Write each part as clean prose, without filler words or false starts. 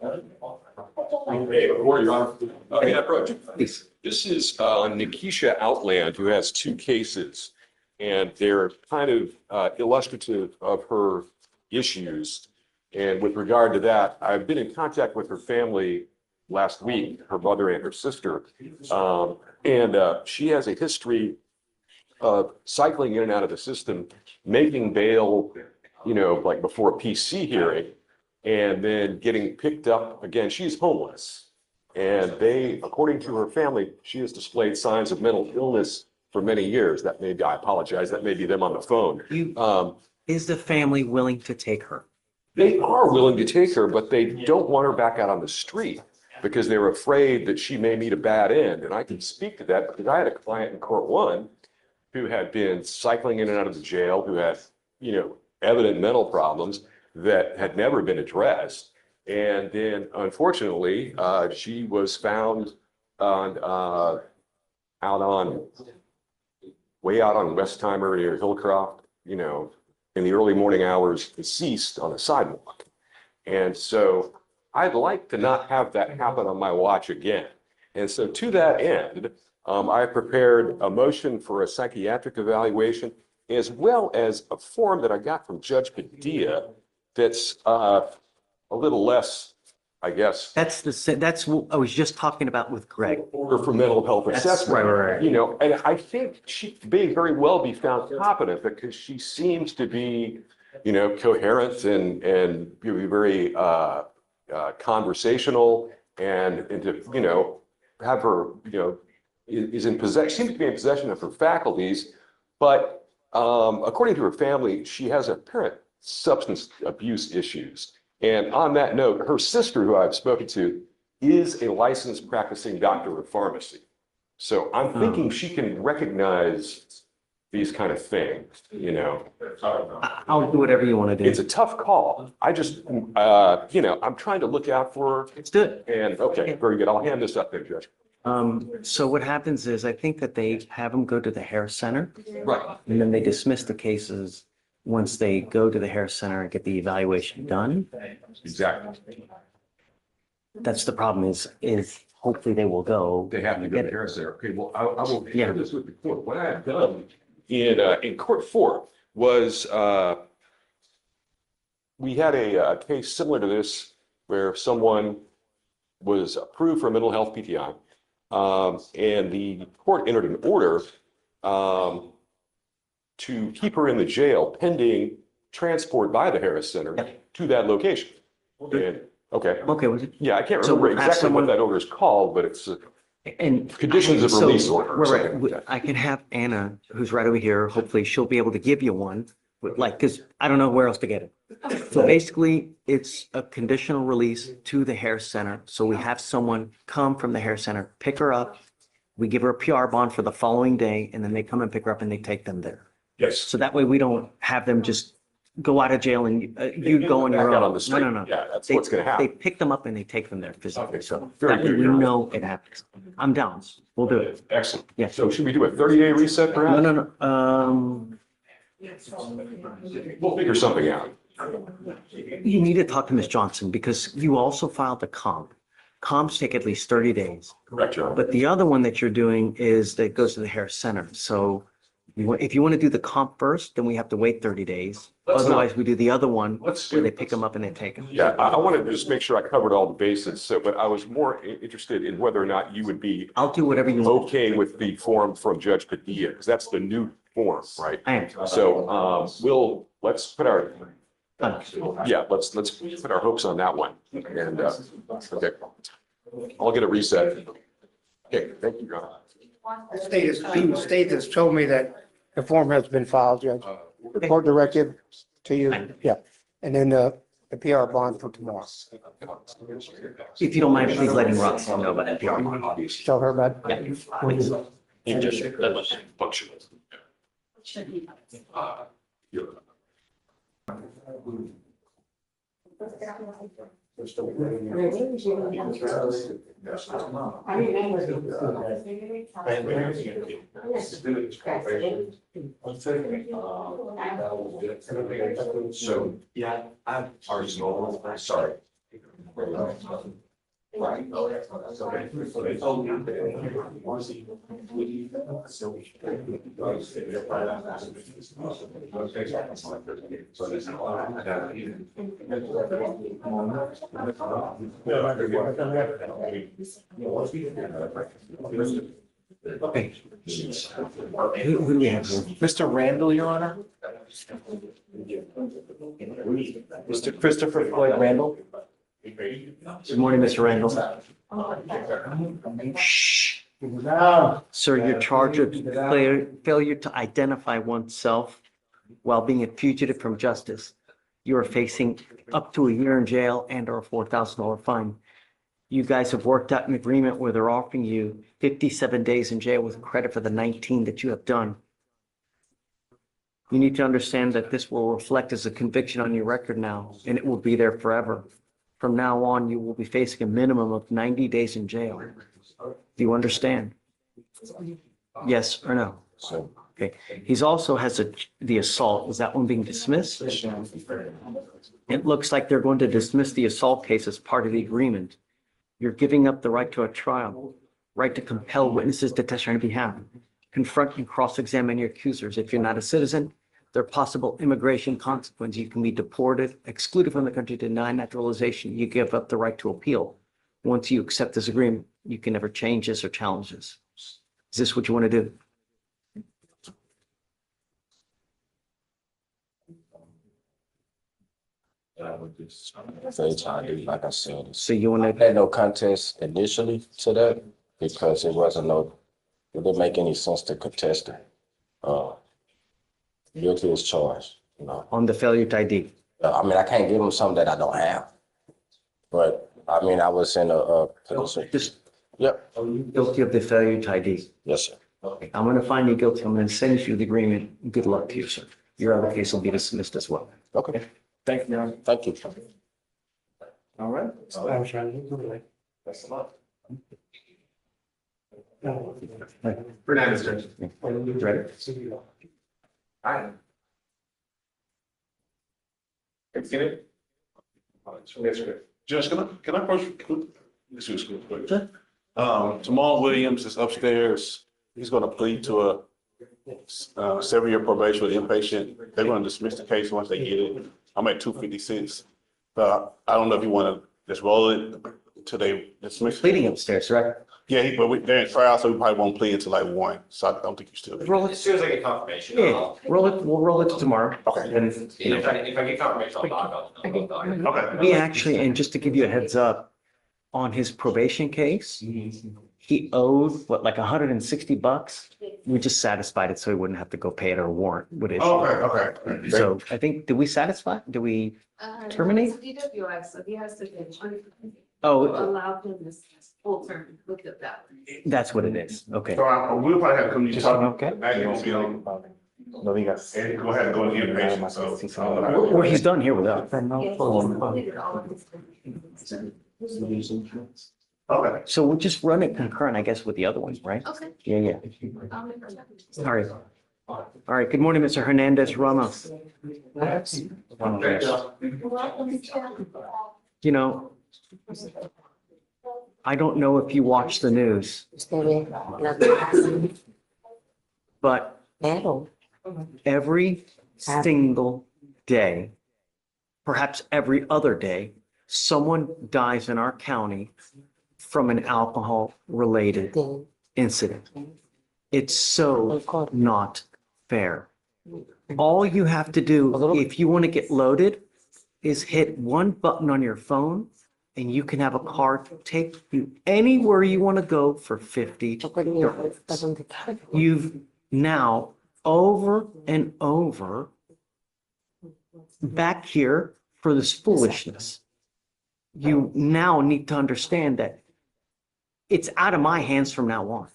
Hey, good morning, Your Honor. May I approach? Please. This is Nikisha Outland, who has two cases, and they're kind of illustrative of her issues. And with regard to that, I've been in contact with her family last week, her mother and her sister. She has a history of cycling in and out of the system, making bail, like before a PC hearing, and then getting picked up again. She's homeless. And according to her family, she has displayed signs of mental illness for many years. I apologize, that may be them on the phone. Is the family willing to take her? They are willing to take her, but they don't want her back out on the street because they're afraid that she may meet a bad end. And I can speak to that because I had a client in court one who had been cycling in and out of the jail, who had, evident mental problems that had never been addressed. And then unfortunately, she was found way out on Westheimer near Hillcroft, in the early morning hours, deceased on a sidewalk. And so I'd like to not have that happen on my watch again. And so to that end, I prepared a motion for a psychiatric evaluation, as well as a form that I got from Judge Padilla that's a little less, I guess. That's what I was just talking about with Greg. Order for mental health assessment. Right. And I think she may very well be found competent because she seems to be, coherent and be very conversational and to, have her, is in possession, seems to be in possession of her faculties, but according to her family, she has apparent substance abuse issues. And on that note, her sister, who I've spoken to, is a licensed practicing doctor of pharmacy. So I'm thinking she can recognize these kind of things, I'll do whatever you want to do. It's a tough call. I just, I'm trying to look out for her. Let's do it. And okay, very good. I'll hand this up there, Judge. So what happens is I think that they have them go to the hair center. Right. And then they dismiss the cases once they go to the hair center and get the evaluation done. Exactly. That's the problem is hopefully they will go. They have to go to the hair center. Okay, well, I will share Yeah. this with the court. What I have done in court 4 was we had a case similar to this where someone was approved for a mental health PTI, and the court entered an order to keep her in the jail pending transport by the Harris Center to that location. And, okay. Okay, was it? Yeah, I can't So remember exactly someone- what that order is called, but it's And conditions of so- release order. or something like Right. that. I can have Anna, who's right over here. Hopefully she'll be able to give you one, because I don't know where else to get it. So basically, it's a conditional release to the hair center. So we have someone come from the hair center, pick her up. We give her a PR bond for the following day, and then they come and pick her up and they take them there. Yes. So that way we don't have them just go out of jail and you go on your Back out own. on the street. No. Yeah, that's They- what's going to They happen. pick them up and they take them there physically. Okay, So very that way good. we know it happens. I'm down. We'll do it. Excellent. Yeah. So should we do a 30-day reset perhaps? No. We'll figure something out. You need to talk to Ms. Johnson because you also filed the comp. Comps take at least 30 days. Correct, John. But the other one that you're doing is that goes to the hair center. So if you want to do the comp first, then we have to wait 30 days. Let's not. Otherwise, we do the other one Let's where do- they pick them up and they take them. Yeah, I wanted to just make sure I covered all the bases. So, but I was more interested in whether or not you would be I'll do whatever you want. okay with the form from Judge Padilla, because that's the new form, right? I am. So, let's put our, Done. let's put our hopes on that one. And, okay. I'll get a reset. Okay, thank you, John. State has told me that the form has been filed, Judge. The court directive to you, yeah. And then the PR bond for tomorrow. If you don't mind, please let him Ross know about that PR bond. Tell her about. Yeah, please. You just, that was functional. You're- So, yeah, I'm sorry. Okay. Who do we have here? Mr. Randall, Your Honor? Mr. Christopher Floyd Randall? Good morning, Mr. Randall. Shh. Sir, you're charged with failure to identify oneself while being a fugitive from justice. You are facing up to a year in jail and or a $4,000 fine. You guys have worked out an agreement where they're offering you 57 days in jail with credit for the 19 that you have done. You need to understand that this will reflect as a conviction on your record now, and it will be there forever. From now on, you will be facing a minimum of 90 days in jail. Do you understand? Yes or no? Okay. He's also has the assault. Is that one being dismissed? It looks like they're going to dismiss the assault case as part of the agreement. You're giving up the right to a trial, right to compel witnesses to testify on your behalf, confront and cross-examine your accusers. If you're not a citizen, there are possible immigration consequences. You can be deported, excluded from the country, denied naturalization. You give up the right to appeal. Once you accept this agreement, you can never change this or challenge this. Is this what you want to do? Very time, like I said. So you want I to, had no contest initially to that because it didn't make any sense to contest it. Guilty as charged, you know. on the failure to ID? I mean, I can't give them something that I don't have. But I mean, I was in a position. Just Yep. guilty of the failure to ID. Yes, sir. Okay, I'm going to find you guilty. I'm going to send you the agreement. Good luck to you, sir. Your other case will be dismissed as well. Okay. Thank you, Your Honor. Thank you. All right. I was trying to. That's a lot. Fernandez, Judge. Ready? Hi. Have you seen it? Yes, sir. Judge, can I approach, this is quick. Jamal Williams is upstairs. He's gonna plead to a 7-year probation with inpatient. They're gonna dismiss the case once they get it. I'm at 256. I don't know if you wanna just roll it till they dismiss. Pleading upstairs, right? Yeah, but they're in trial, so we probably won't plead until like 1. So I don't think you still. Roll As it. soon as I get confirmation, Yeah, roll it. We'll roll it tomorrow. Okay. And, if I get confirmation, I'll Okay. we actually, and just to give you a heads up, on his probation case, he owed, what, like $160? We just satisfied it so he wouldn't have to go pay it or warrant would issue. Okay. So I think, did we satisfy? Do we, Terminate? It's a DWI, so he has to oh, allow him this full term, look at that. that's what it is. Okay. So we'll probably have to come to you talk. Okay. No, he got. And go ahead and go to inpatient, so. Or he's done here with us. Yes, he's completed all of his. Okay. So we'll just run it concurrent, I guess, with the other ones, right? Okay. Yeah, yeah. I'll make sure. All right. All right. Good morning, Mr. Hernandez Ramos. You know, I don't know if you watch the news, but every single day, perhaps every other day, someone dies in our county from an alcohol-related incident. It's so not fair. All you have to do, if you want to get loaded, is hit one button on your phone and you can have a car take you anywhere you want to go for 50 yards. You've now over and over back here for this foolishness. You now need to understand that it's out of my hands from now on.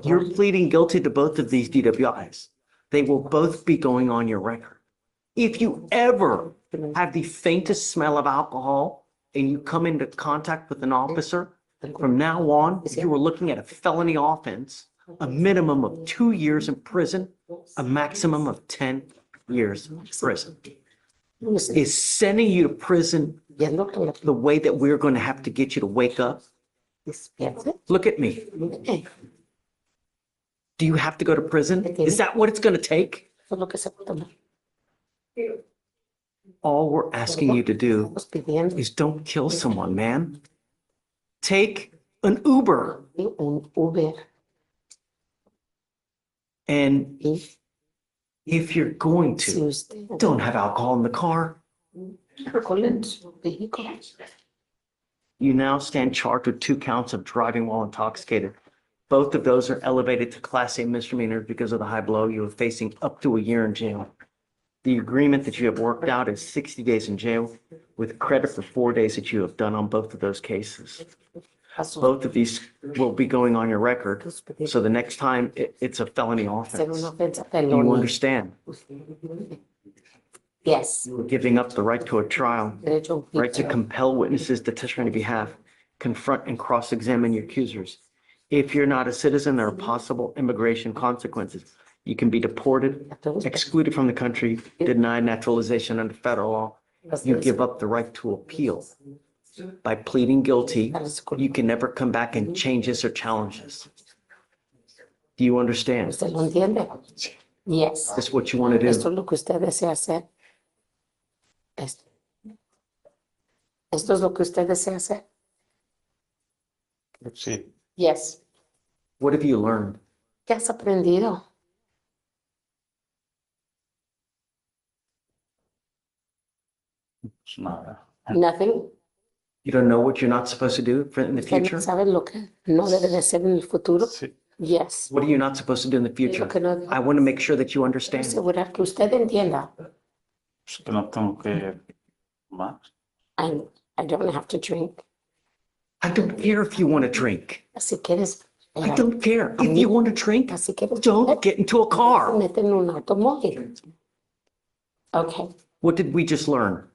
You're pleading guilty to both of these DWIs. They will both be going on your record. If you ever have the faintest smell of alcohol and you come into contact with an officer, from now on, you are looking at a felony offense, a minimum of 2 years in prison, a maximum of 10 years in prison. Is sending you to prison Viendo que la the way that we're going to have to get you to wake up? despierte. Look at me. Do you have to go to prison? Is that what it's going to take? Eso es lo que se va a tomar. All we're asking you to do Estamos pidiendo is don't kill someone, man. Take an Uber. un Uber. And Y if you're going si to, usted don't have alcohol in the car. alcohol en su vehículo, You now stand charged with 2 counts of driving while intoxicated. Both of those are elevated to Class A misdemeanors because of the high blow. You are facing up to a year in jail. The agreement that you have worked out is 60 days in jail with credit for 4 days that you have done on both of those cases. pasó Both of these will be going on your record. tus pedidos. So the next time it's a felony Ser una offense. ofensa Do you felónica. understand? Yes. We're giving up the right to a trial, Derecho a un right to juicio. compel witnesses to testify on your behalf, confront and cross-examine your accusers. If you're not a citizen, there are possible immigration consequences. You can be deported, excluded from the country, denied naturalization under federal law. You give up the right to appeal. By pleading guilty, you can never come back and change this or challenge this. Do you understand? ¿Usted lo entiende? Yes. This is what you want to Esto do. es lo que usted desea hacer. Esto. Esto es lo que usted desea hacer. Sí. Yes. What have you learned? ¿Qué has aprendido? Nada. Nothing. You don't know what you're not supposed to do in the ¿Usted future? no sabe lo que no debe de ser en el futuro? Sí. Yes. What are you not supposed to do in the Lo future? que no I want to make sure that you debo understand. asegurar que usted entienda. Es que no tengo que más. I don't have to drink. I don't care if you want to drink. Si quieres, I don't care. If you want to drink, si quieres, don't get into a car. mete en un automóvil. Okay. What did we just learn?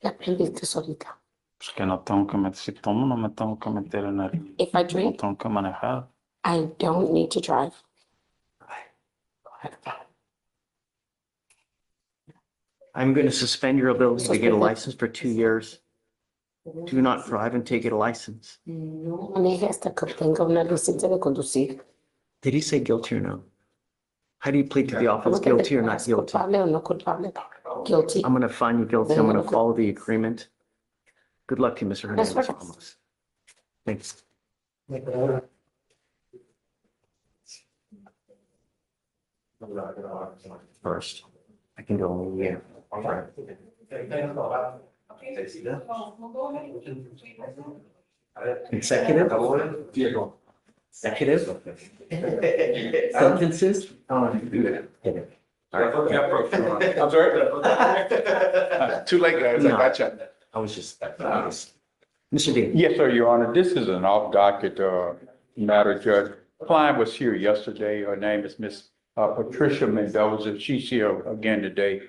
¿Qué aprendiste ahorita? Es que no tengo que meter, si tomo no me tengo que meter en el, If I no drink, tengo que manejar. I don't need to drive. I'm going to suspend your ability to get a license for 2 years. Do not drive until you get a license. No maneje hasta que obtenga una licencia de conducir. Did he say guilty or no? How do you plead to the ¿Cómo offense, que te guilty or not declaras guilty? culpable o no culpable? Guilty. I'm going to find you guilty. I'm going to follow the agreement. Good luck to you, Mr. That's Hernandez. right. Ramos. Thanks. First, I can go only a year. Consecutive? Executive? Sentences? I'm sorry? Too late, guys. I No. got you. I was just, Mr. Dean. Yes, sir, Your Honor. This is an off-docket matter, Judge. Client was here yesterday. Her name is Miss Patricia Mendoza. She's here again today.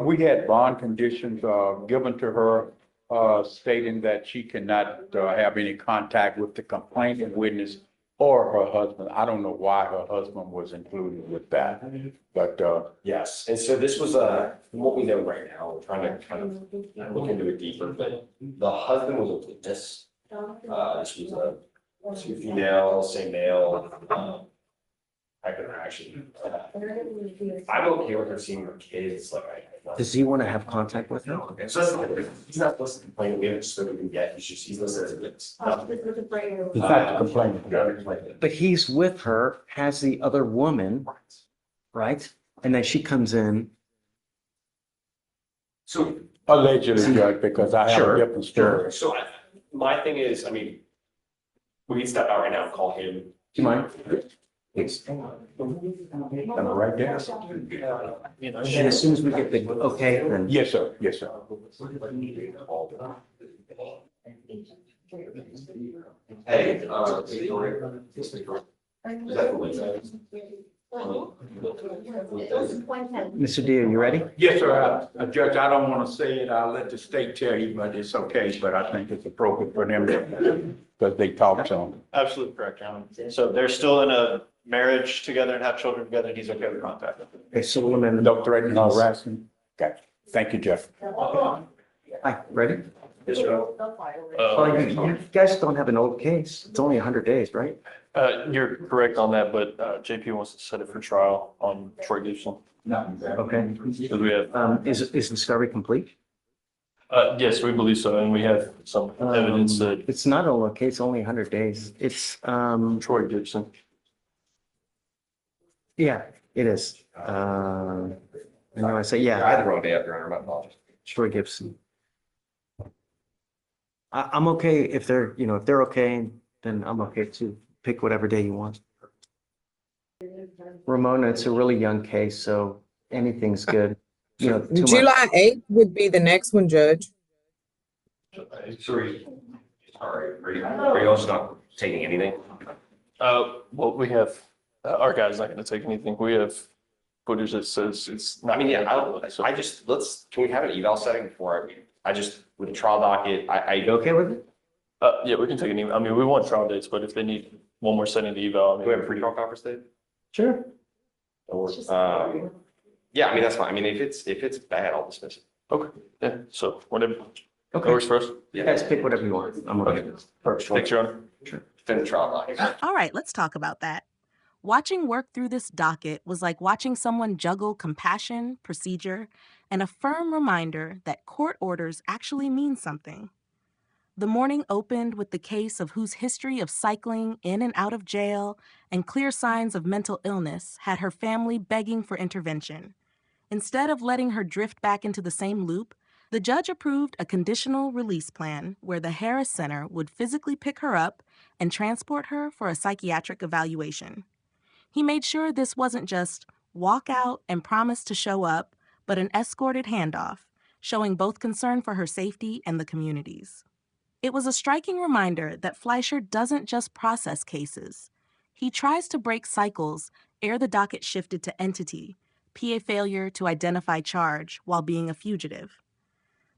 We had bond conditions given to her stating that she cannot have any contact with the complaining witness or her husband. I don't know why her husband was included with that, but Yes, and so this was from what we know right now, we're trying to kind of look into it deeper, but the husband was a witness. This was two female, same male, type of interaction. I'm okay with her seeing her kids, like Does he want to have contact with her? So he's not supposed to complain, we haven't spoken to him yet, he's listed as a witness. it's not the complaint. But he's with her, has the other woman, right? And then she comes in. So, Allegedly, Judge, because I have Sure, a different story. so my thing is, I mean, we can step out right now and call him. Do you mind? Please. Am I right there? And as soon as we get the okay, then. Yes, sir. Yes, sir. Hey, Mr. D, are you ready? Yes, sir. Judge, I don't want to say it. I'll let the state tell you, but it's okay. But I think it's appropriate for them to, because they talk so. Absolutely correct, Your Honor. So they're still in a marriage together and have children together, and he's okay with contact. Okay, so we'll amend. No threatening or harassing. Okay. Thank you, Jeff. Hi, ready? Yes, sir. Oh, you guys don't have an old case. It's only 100 days, right? You're correct on that, but JP wants to set it for trial on Troy Gibson. Okay. Because we have, Is discovery complete? yes, we believe so, and we have some evidence that It's not a old case, only 100 days. It's, Troy Gibson. yeah, it is. I know I say, yeah. I had the wrong day up, Your Honor, my apologies. Troy Gibson. I'm okay if they're, if they're okay, then I'm okay to pick whatever day you want. Ramona, it's a really young case, so anything's good. 2 months. July 8th would be the next one, Judge. Sorry, are you also not taking anything? Well, we have, our guy's not gonna take anything. We have footage that says it's not. I mean, yeah, So- can we have an eval setting before with the trial docket, You okay with it? Yeah, we can take an email. I mean, we want trial dates, but if they need one more setting to eval, I do we have a mean, pre-trial conference date? Sure. Or, yeah, I mean, that's fine. I mean, if it's bad, I'll dismiss it. okay, yeah, so whatever. Okay. Works for us. You guys pick whatever you want. I'm okay. Perfect. Thanks, Your Honor. Defend the trial docket. All right, let's talk about that. Watching work through this docket was like watching someone juggle compassion, procedure, and a firm reminder that court orders actually mean something. The morning opened with the case of whose history of cycling in and out of jail and clear signs of mental illness had her family begging for intervention. Instead of letting her drift back into the same loop, the judge approved a conditional release plan where the Harris Center would physically pick her up and transport her for a psychiatric evaluation. He made sure this wasn't just walk out and promise to show up, but an escorted handoff, showing both concern for her safety and the community's. It was a striking reminder that Fleischer doesn't just process cases. He tries to break cycles ere the docket shifted to entity, PA failure to identify charge while being a fugitive.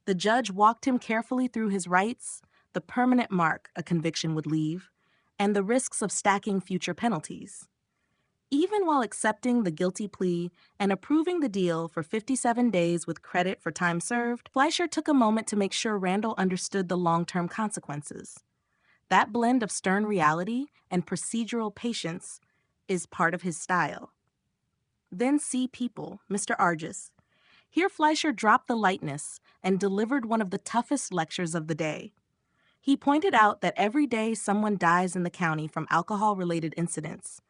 The judge walked him carefully through his rights, the permanent mark a conviction would leave, and the risks of stacking future penalties. Even while accepting the guilty plea and approving the deal for 57 days with credit for time served, Fleischer took a moment to make sure Randall understood the long-term consequences. That blend of stern reality and procedural patience is part of his style. Then see people, Mr. Argis. Here Fleischer dropped the lightness and delivered one of the toughest lectures of the day. He pointed out that every day someone dies in the county from alcohol-related incidents,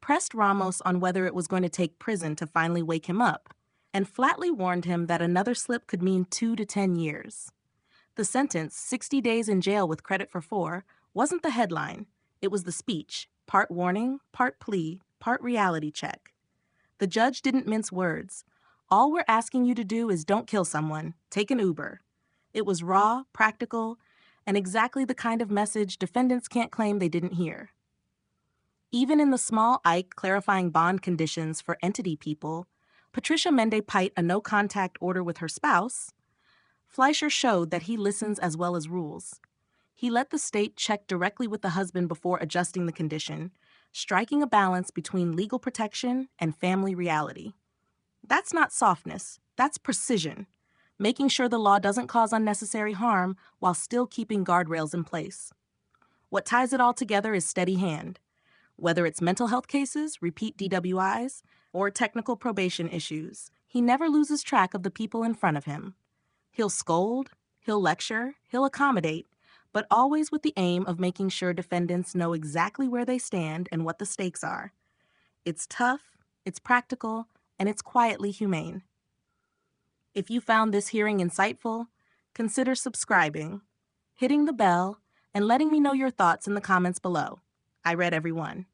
pressed Ramos on whether it was going to take prison to finally wake him up, and flatly warned him that another slip could mean 2 to 10 years. The sentence, 60 days in jail with credit for 4, wasn't the headline. It was the speech, part warning, part plea, part reality check. The judge didn't mince words. All we're asking you to do is don't kill someone. Take an Uber. It was raw, practical, and exactly the kind of message defendants can't claim they didn't hear. Even in the small Ike clarifying bond conditions for entity people, Patricia Mende-Pite a no-contact order with her spouse, Fleischer showed that he listens as well as rules. He let the state check directly with the husband before adjusting the condition, striking a balance between legal protection and family reality. That's not softness, that's precision, making sure the law doesn't cause unnecessary harm while still keeping guardrails in place. What ties it all together is steady hand. Whether it's mental health cases, repeat DWIs, or technical probation issues, he never loses track of the people in front of him. He'll scold, he'll lecture, he'll accommodate, but always with the aim of making sure defendants know exactly where they stand and what the stakes are. It's tough, it's practical, and it's quietly humane. If you found this hearing insightful, consider subscribing, hitting the bell, and letting me know your thoughts in the comments below. I read every one.